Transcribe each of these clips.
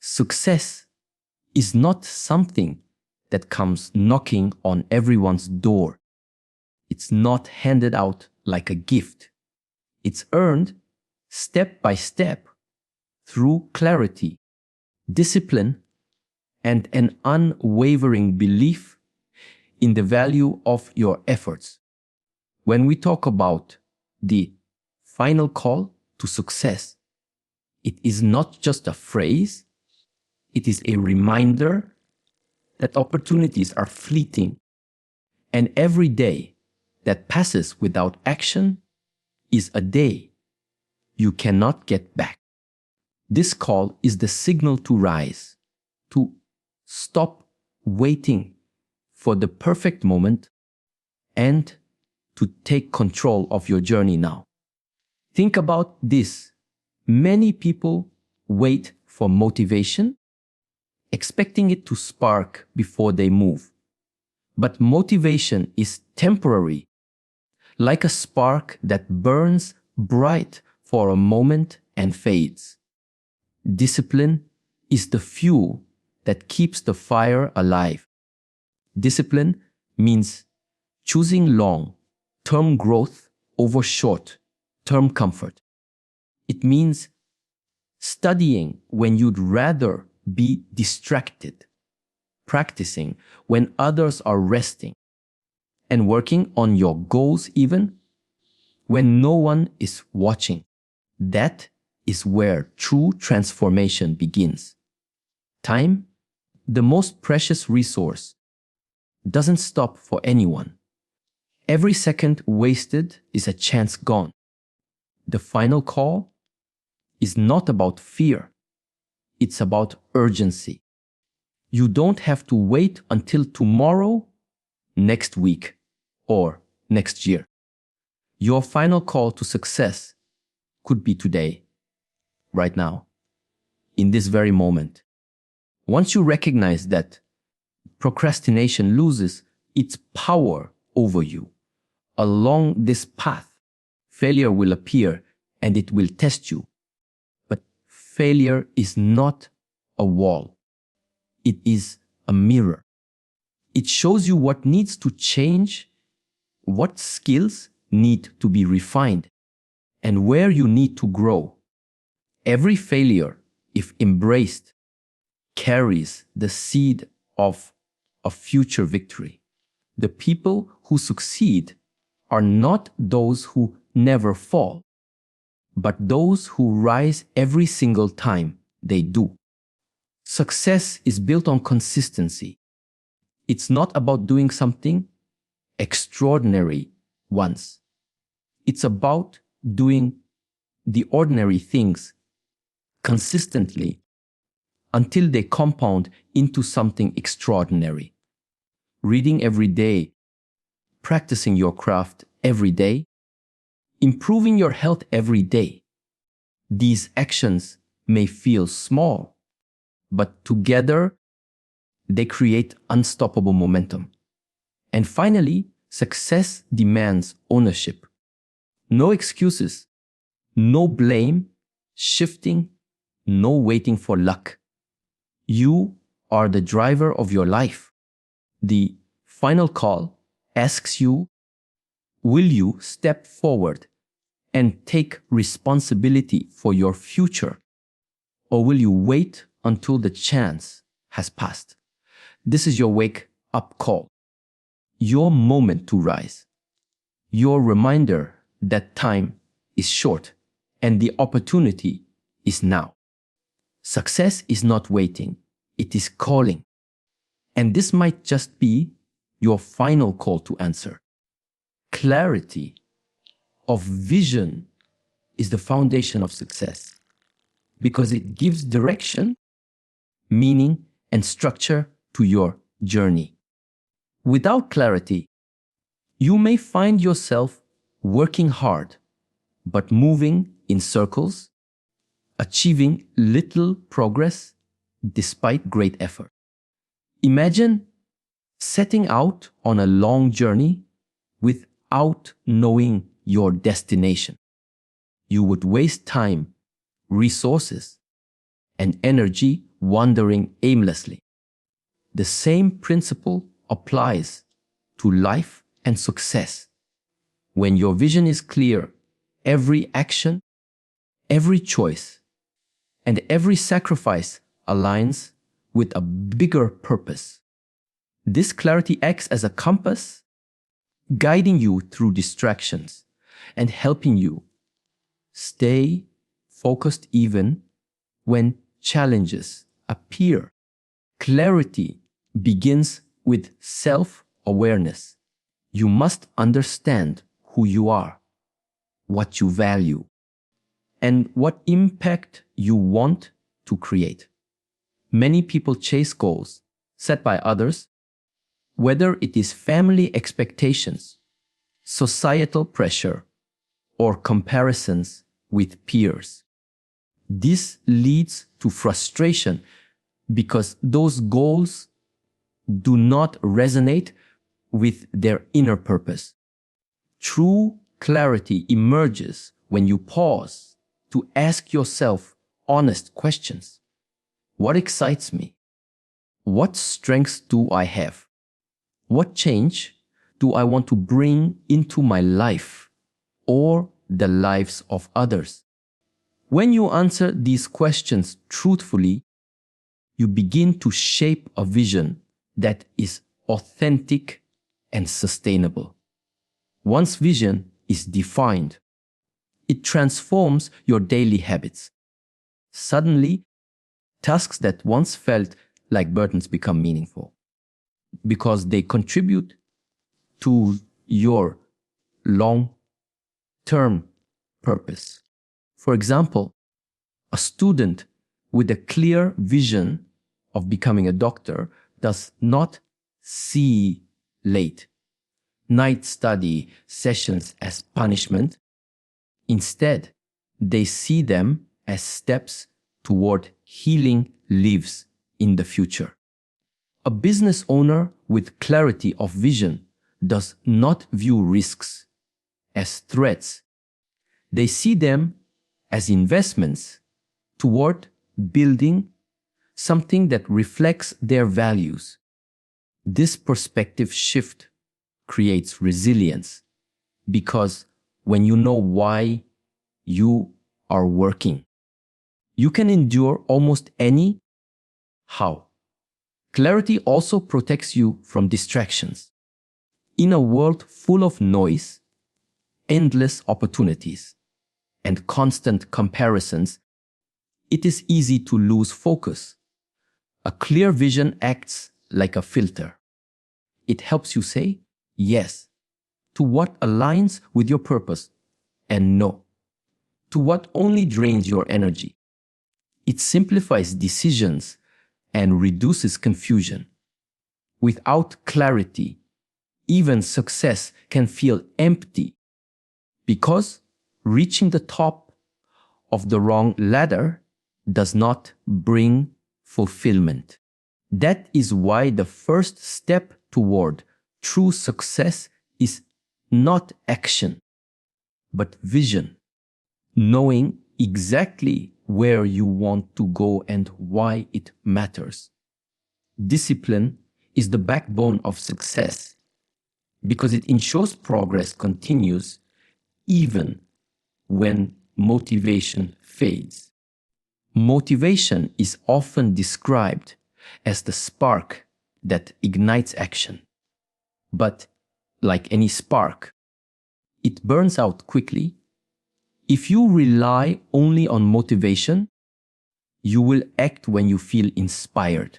Success is not something that comes knocking on everyone's door. It's not handed out like a gift. It's earned step by step through clarity, discipline, and an unwavering belief in the value of your efforts. When we talk about the final call to success, it is not just a phrase, it is a reminder that opportunities are fleeting, and every day that passes without action is a day you cannot get back. This call is the signal to rise, to stop waiting for the perfect moment, and to take control of your journey now. Think about this. Many people wait for motivation, expecting it to spark before they move. But motivation is temporary, like a spark that burns bright for a moment and fades. Discipline is the fuel that keeps the fire alive. Discipline means choosing long-term growth over short-term comfort. It means studying when you'd rather be distracted, practicing when others are resting, and working on your goals even when no one is watching. That is where true transformation begins. Time, the most precious resource, doesn't stop for anyone. Every second wasted is a chance gone. The final call is not about fear. It's about urgency. You don't have to wait until tomorrow, next week, or next year. Your final call to success could be today, right now, in this very moment. Once you recognize that procrastination loses its power over you, along this path, failure will appear and it will test you. But failure is not a wall. It is a mirror. It shows you what needs to change, what skills need to be refined, and where you need to grow. Every failure, if embraced, carries the seed of a future victory. The people who succeed are not those who never fall, but those who rise every single time they do. Success is built on consistency. It's not about doing something extraordinary once. It's about doing the ordinary things consistently until they compound into something extraordinary. Reading every day, practicing your craft every day, improving your health every day. These actions may feel small, but together they create unstoppable momentum. And finally, success demands ownership. No excuses, no blame, shifting, no waiting for luck. You are the driver of your life. The final call asks you, will you step forward and take responsibility for your future? Or will you wait until the chance has passed? This is your wake-up call, your moment to rise, your reminder that time is short and the opportunity is now. Success is not waiting, it is calling. And this might just be your final call to answer. Clarity of vision is the foundation of success because it gives direction, meaning, and structure to your journey. Without clarity, you may find yourself working hard, but moving in circles, achieving little progress despite great effort. Imagine setting out on a long journey without knowing your destination. You would waste time, resources, and energy wandering aimlessly. The same principle applies to life and success. When your vision is clear, every action, every choice, and every sacrifice aligns with a bigger purpose. This clarity acts as a compass, guiding you through distractions and helping you stay focused even when challenges appear. Clarity begins with self-awareness. You must understand who you are, what you value, and what impact you want to create. Many people chase goals set by others, whether it is family expectations, societal pressure, or comparisons with peers. This leads to frustration because those goals do not resonate with their inner purpose. True clarity emerges when you pause to ask yourself honest questions. What excites me? What strengths do I have? What change do I want to bring into my life or the lives of others? When you answer these questions truthfully, you begin to shape a vision that is authentic and sustainable. Once vision is defined, it transforms your daily habits. Suddenly, tasks that once felt like burdens become meaningful because they contribute to your long-term purpose. For example, a student with a clear vision of becoming a doctor does not see late night study sessions as punishment. Instead, they see them as steps toward healing lives in the future. A business owner with clarity of vision does not view risks as threats. They see them as investments toward building something that reflects their values. This perspective shift creates resilience because when you know why you are working, you can endure almost any how. Clarity also protects you from distractions. In a world full of noise, endless opportunities, and constant comparisons, it is easy to lose focus. A clear vision acts like a filter. It helps you say yes to what aligns with your purpose and no to what only drains your energy. It simplifies decisions and reduces confusion. Without clarity, even success can feel empty because reaching the top of the wrong ladder does not bring fulfillment. That is why the first step toward true success is not action, but vision. Knowing exactly where you want to go and why it matters. Discipline is the backbone of success because it ensures progress continues even when motivation fades. Motivation is often described as the spark that ignites action. But like any spark, it burns out quickly. If you rely only on motivation, you will act when you feel inspired.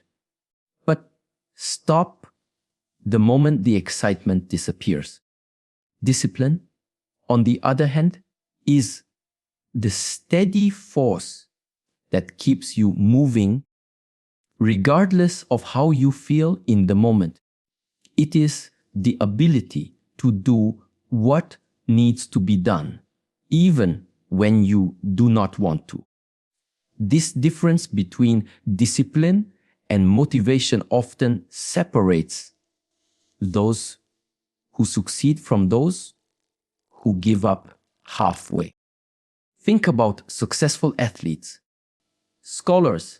But stop the moment the excitement disappears. Discipline, on the other hand, is the steady force that keeps you moving regardless of how you feel in the moment. It is the ability to do what needs to be done, even when you do not want to. This difference between discipline and motivation often separates those who succeed from those who give up halfway. Think about successful athletes, scholars,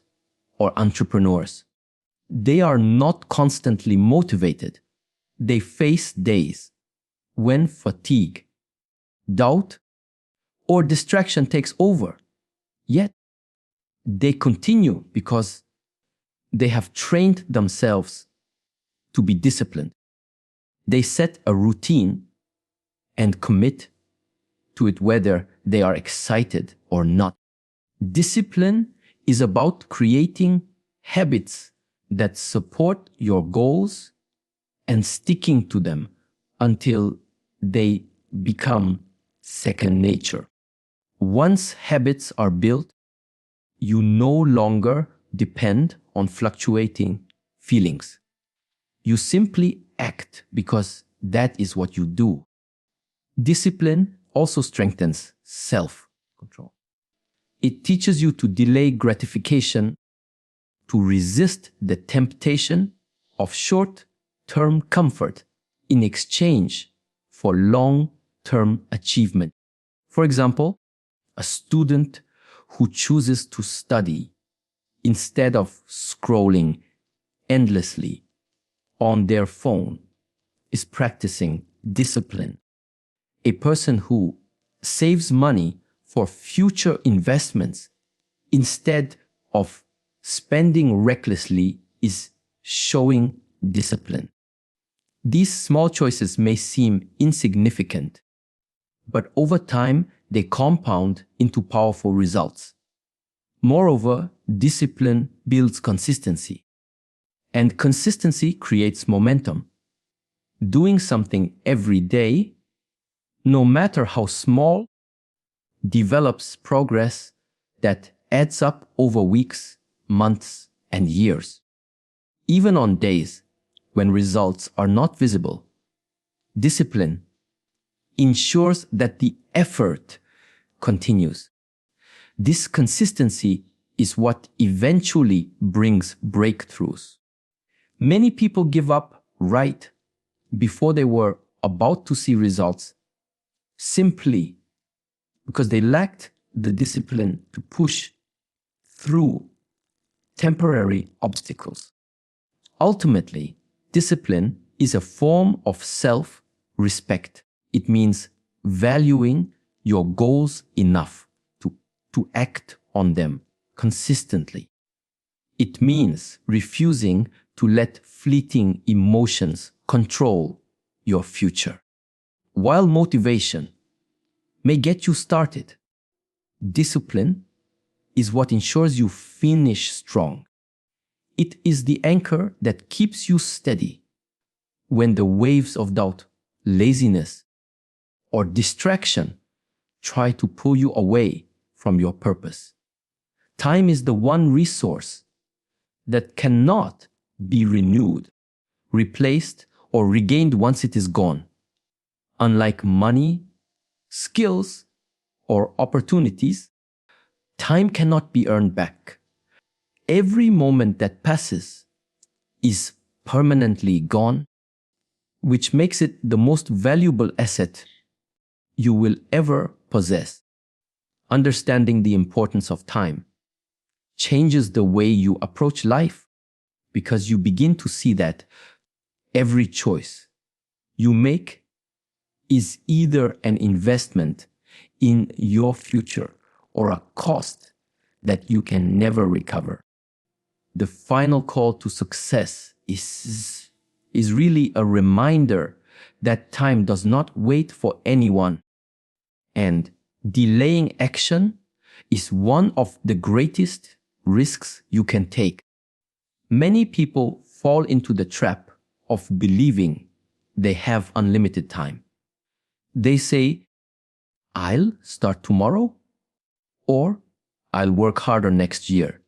or entrepreneurs. They are not constantly motivated. They face days when fatigue, doubt, or distraction takes over. Yet, they continue because they have trained themselves to be disciplined. They set a routine and commit to it whether they are excited or not. Discipline is about creating habits that support your goals and sticking to them until they become second nature. Once habits are built, you no longer depend on fluctuating feelings. You simply act because that is what you do. Discipline also strengthens self-control. It teaches you to delay gratification, to resist the temptation of short-term comfort in exchange for long-term achievement. For example, a student who chooses to study instead of scrolling endlessly on their phone is practicing discipline. A person who saves money for future investments instead of spending recklessly is showing discipline. These small choices may seem insignificant, but over time they compound into powerful results. Moreover, discipline builds consistency, and consistency creates momentum. Doing something every day, no matter how small, develops progress that adds up over weeks, months, and years. Even on days when results are not visible, discipline ensures that the effort continues. This consistency is what eventually brings breakthroughs. Many people give up right before they were about to see results simply because they lacked the discipline to push through temporary obstacles. Ultimately, discipline is a form of self-respect. It means valuing your goals enough to act on them consistently. It means refusing to let fleeting emotions control your future. While motivation may get you started, discipline is what ensures you finish strong. It is the anchor that keeps you steady when the waves of doubt, laziness, or distraction try to pull you away from your purpose. Time is the one resource that cannot be renewed, replaced, or regained once it is gone. Unlike money, skills, or opportunities, time cannot be earned back. Every moment that passes is permanently gone, which makes it the most valuable asset you will ever possess. Understanding the importance of time changes the way you approach life because you begin to see that every choice you make is either an investment in your future or a cost that you can never recover. The final call to success is really a reminder that time does not wait for anyone, and delaying action is one of the greatest risks you can take. Many people fall into the trap of believing they have unlimited time. They say, I'll start tomorrow, or I'll work harder next year.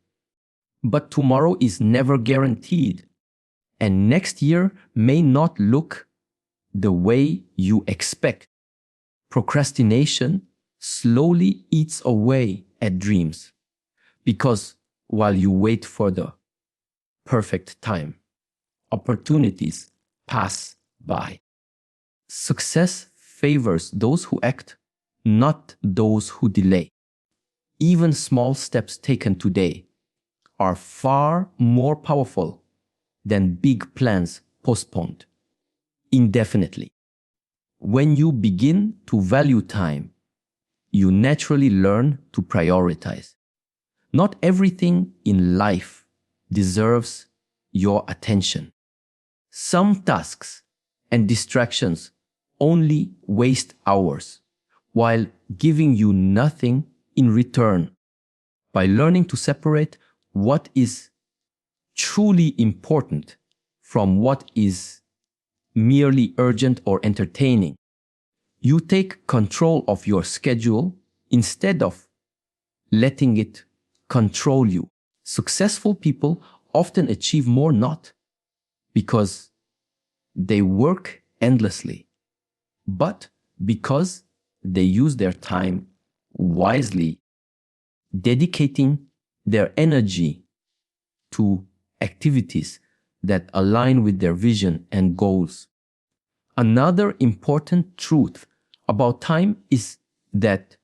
But tomorrow is never guaranteed, and next year may not look the way you expect. Procrastination slowly eats away at dreams because while you wait for the perfect time, opportunities pass by. Success favors those who act, not those who delay. Even small steps taken today are far more powerful than big plans postponed indefinitely. When you begin to value time, you naturally learn to prioritize. Not everything in life deserves your attention. Some tasks and distractions only waste hours while giving you nothing in return. By learning to separate what is truly important from what is merely urgent or entertaining, you take control of your schedule instead of letting it control you. Successful people often achieve more not because they work endlessly, but because they use their time wisely, dedicating their energy to activities that align with their vision and goals. Another important truth about time is that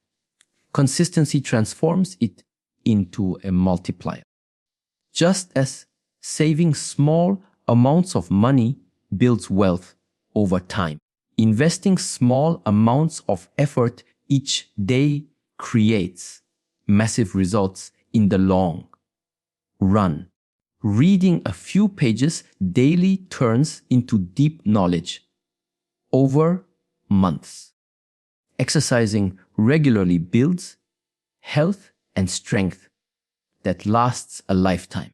consistency transforms it into a multiplier. Just as saving small amounts of money builds wealth over time, investing small amounts of effort each day creates massive results in the long run. Reading a few pages daily turns into deep knowledge over months. Exercising regularly builds health and strength that lasts a lifetime.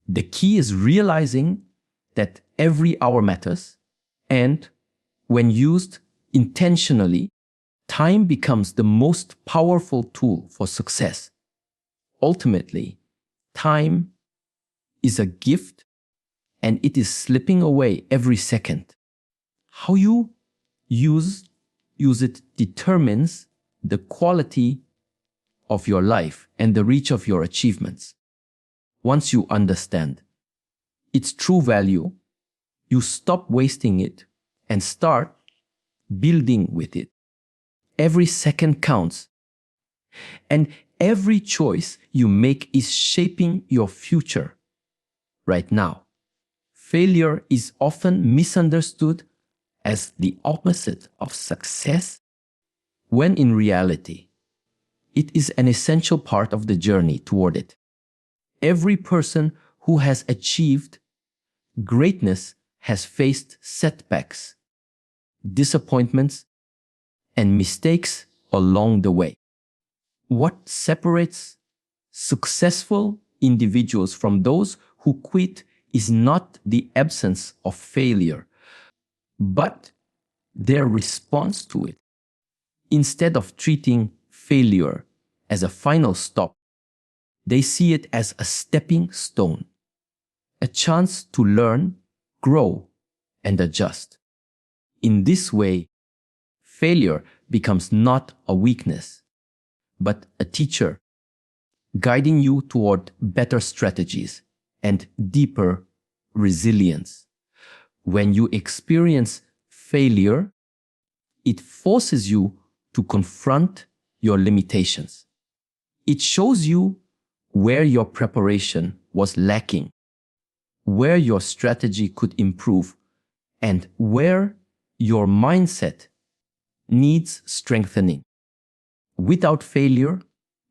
The key is realizing that every hour matters, and when used intentionally, time becomes the most powerful tool for success. Ultimately, time is a gift and it is slipping away every second. How you use it determines the quality of your life and the reach of your achievements. Once you understand its true value, you stop wasting it and start building with it. Every second counts, and every choice you make is shaping your future right now. Failure is often misunderstood as the opposite of success, when in reality, it is an essential part of the journey toward it. Every person who has achieved greatness has faced setbacks, disappointments, and mistakes along the way. What separates successful individuals from those who quit is not the absence of failure, but their response to it. Instead of treating failure as a final stop, they see it as a stepping stone, a chance to learn, grow, and adjust. In this way, failure becomes not a weakness, but a teacher, guiding you toward better strategies and deeper resilience. When you experience failure, it forces you to confront your limitations. It shows you where your preparation was lacking, where your strategy could improve, and where your mindset needs strengthening. Without failure,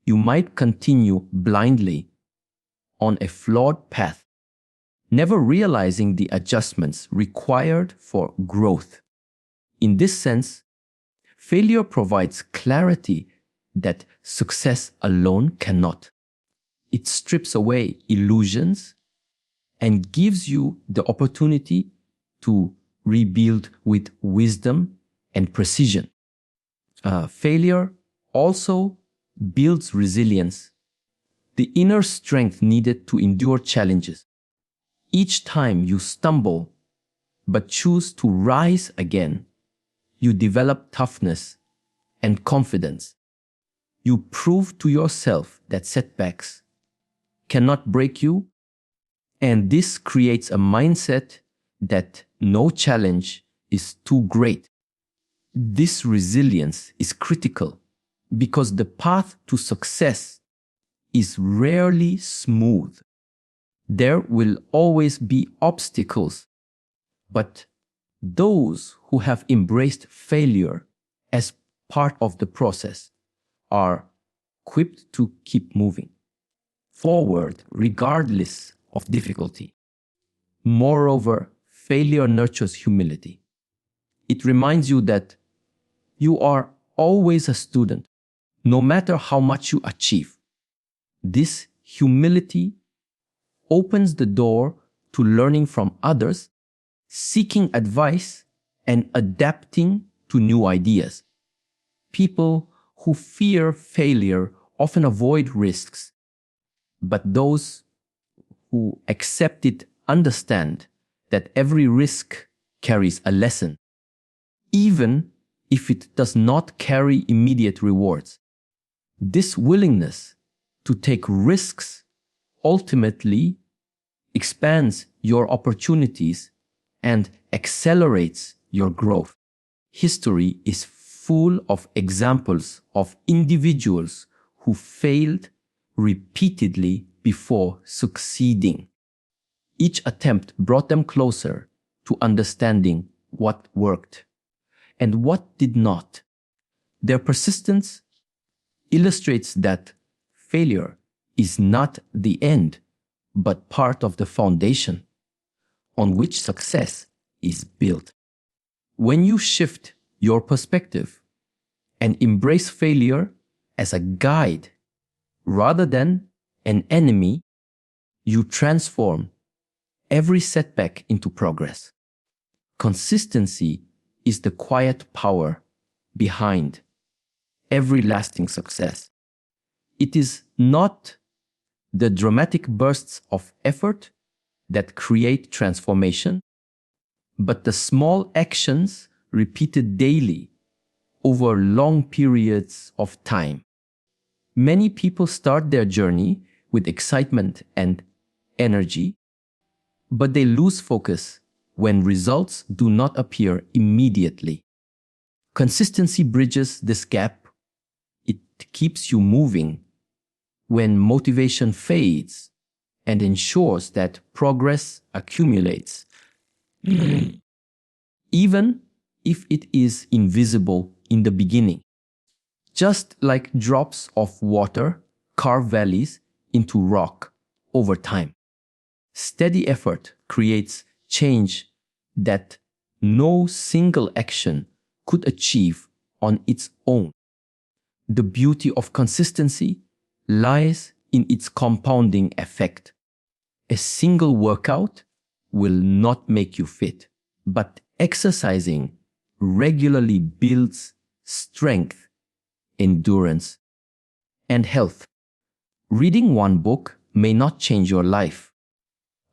you might continue blindly on a flawed path, never realizing the adjustments required for growth. In this sense, failure provides clarity that success alone cannot. It strips away illusions and gives you the opportunity to rebuild with wisdom and precision. Failure also builds resilience, the inner strength needed to endure challenges. Each time you stumble but choose to rise again, you develop toughness and confidence. You prove to yourself that setbacks cannot break you, and this creates a mindset that no challenge is too great. This resilience is critical because the path to success is rarely smooth. There will always be obstacles, but those who have embraced failure as part of the process are equipped to keep moving forward regardless of difficulty. Moreover, failure nurtures humility. It reminds you that you are always a student, no matter how much you achieve. This humility opens the door to learning from others, seeking advice, and adapting to new ideas. People who fear failure often avoid risks, but those who accept it understand that every risk carries a lesson, even if it does not carry immediate rewards. This willingness to take risks ultimately expands your opportunities and accelerates your growth. History is full of examples of individuals who failed repeatedly before succeeding. Each attempt brought them closer to understanding what worked and what did not. Their persistence illustrates that failure is not the end, but part of the foundation on which success is built. When you shift your perspective and embrace failure as a guide rather than an enemy, you transform every setback into progress. Consistency is the quiet power behind every lasting success. It is not the dramatic bursts of effort that create transformation, but the small actions repeated daily over long periods of time. Many people start their journey with excitement and energy, but they lose focus when results do not appear immediately. Consistency bridges this gap. It keeps you moving when motivation fades and ensures that progress accumulates, even if it is invisible in the beginning. Just like drops of water carve valleys into rock over time. Steady effort creates change that no single action could achieve on its own. The beauty of consistency lies in its compounding effect. A single workout will not make you fit, but exercising regularly builds strength, endurance, and health. Reading one book may not change your life,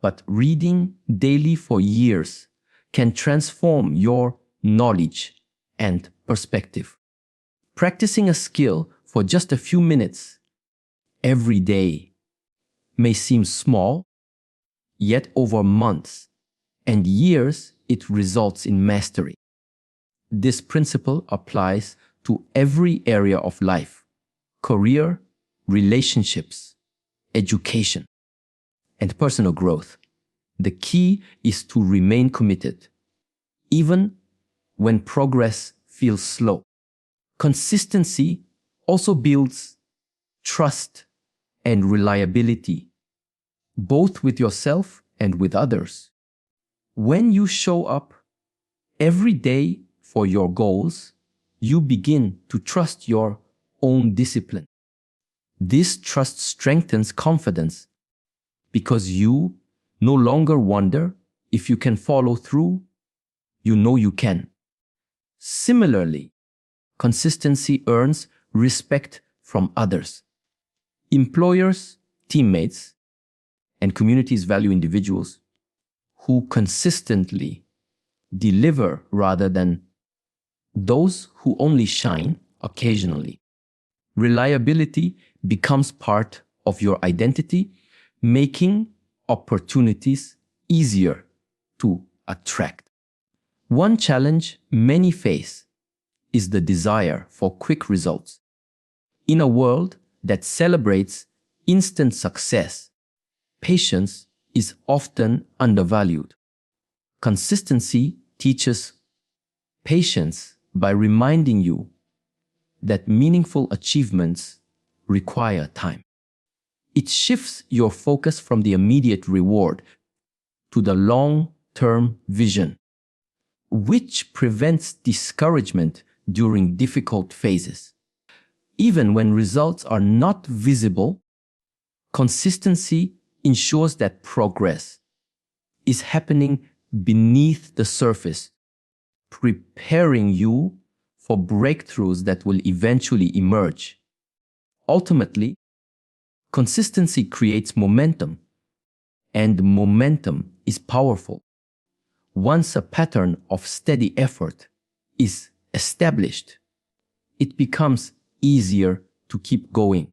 but reading daily for years can transform your knowledge and perspective. Practicing a skill for just a few minutes every day may seem small, yet over months and years it results in mastery. This principle applies to every area of life: career, relationships, education, and personal growth. The key is to remain committed, even when progress feels slow. Consistency also builds trust and reliability, both with yourself and with others. When you show up every day for your goals, you begin to trust your own discipline. This trust strengthens confidence because you no longer wonder if you can follow through. You know you can. Similarly, consistency earns respect from others. Employers, teammates, and communities value individuals who consistently deliver rather than those who only shine occasionally. Reliability becomes part of your identity, making opportunities easier to attract. One challenge many face is the desire for quick results. In a world that celebrates instant success, patience is often undervalued. Consistency teaches patience by reminding you that meaningful achievements require time. It shifts your focus from the immediate reward to the long-term vision, which prevents discouragement during difficult phases. Even when results are not visible, consistency ensures that progress is happening beneath the surface, preparing you for breakthroughs that will eventually emerge. Ultimately, consistency creates momentum, and momentum is powerful. Once a pattern of steady effort is established, it becomes easier to keep going.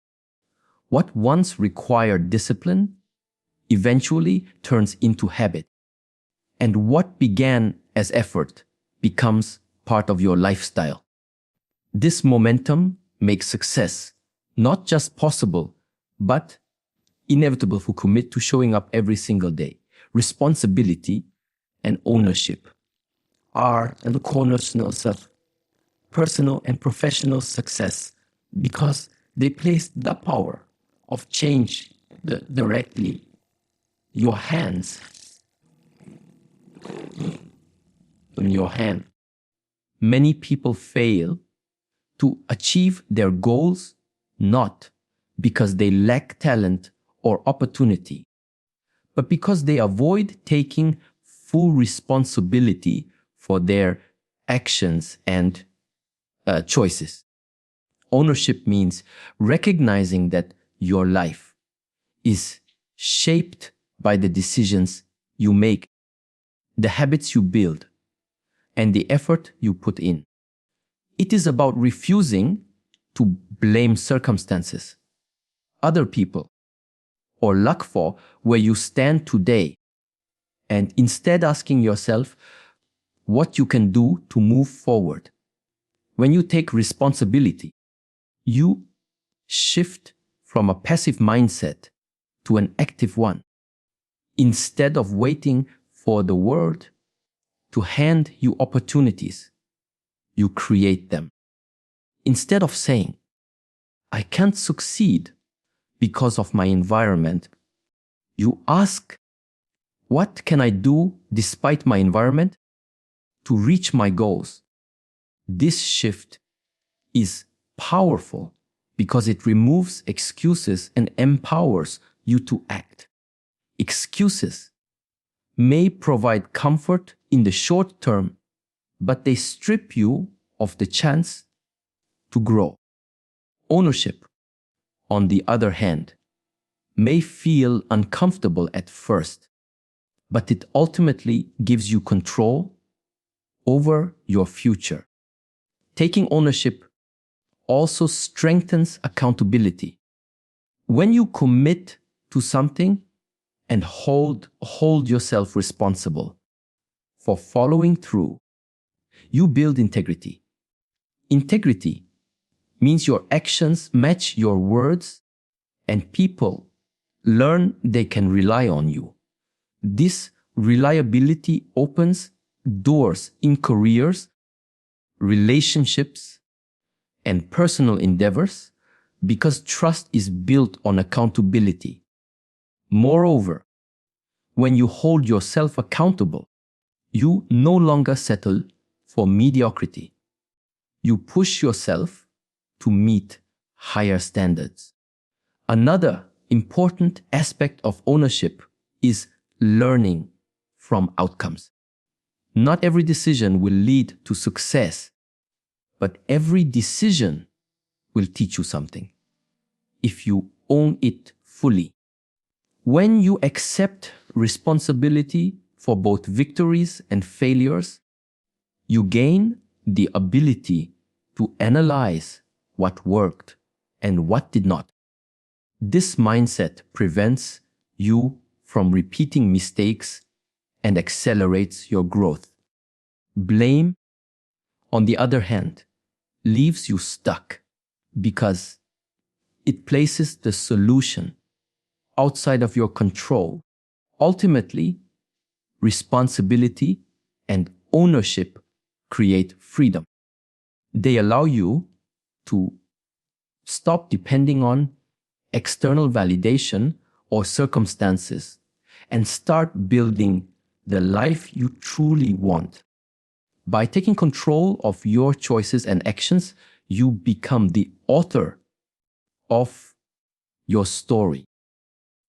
What once required discipline eventually turns into habit, and what began as effort becomes part of your lifestyle. This momentum makes success not just possible, but inevitable who commit to showing up every single day. Responsibility and ownership are the cornerstones of personal and professional success because they place the power of change directly your hands in your hand. Many people fail to achieve their goals not because they lack talent or opportunity, but because they avoid taking full responsibility for their actions and choices. Ownership means recognizing that your life is shaped by the decisions you make, the habits you build, and the effort you put in. It is about refusing to blame circumstances, other people, or luck for where you stand today, and instead asking yourself what you can do to move forward. When you take responsibility, you shift from a passive mindset to an active one. Instead of waiting for the world to hand you opportunities, you create them. Instead of saying, I can't succeed because of my environment, you ask, what can I do despite my environment to reach my goals? This shift is powerful because it removes excuses and empowers you to act. Excuses may provide comfort in the short term, but they strip you of the chance to grow. Ownership, on the other hand, may feel uncomfortable at first, but it ultimately gives you control over your future. Taking ownership also strengthens accountability. When you commit to something and hold yourself responsible for following through, you build integrity. Integrity means your actions match your words and people learn they can rely on you. This reliability opens doors in careers, relationships, and personal endeavors because trust is built on accountability. Moreover, when you hold yourself accountable, you no longer settle for mediocrity. You push yourself to meet higher standards. Another important aspect of ownership is learning from outcomes. Not every decision will lead to success, but every decision will teach you something if you own it fully. When you accept responsibility for both victories and failures, you gain the ability to analyze what worked and what did not. This mindset prevents you from repeating mistakes and accelerates your growth. Blame, on the other hand, leaves you stuck because it places the solution outside of your control. ultimately, responsibility and ownership create freedom. They allow you to stop depending on external validation or circumstances and start building the life you truly want. By taking control of your choices and actions, you become the author of your story.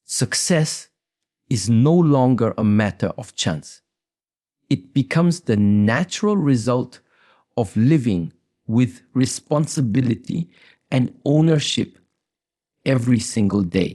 Success is no longer a matter of chance. It becomes the natural result of living with responsibility and ownership every single day.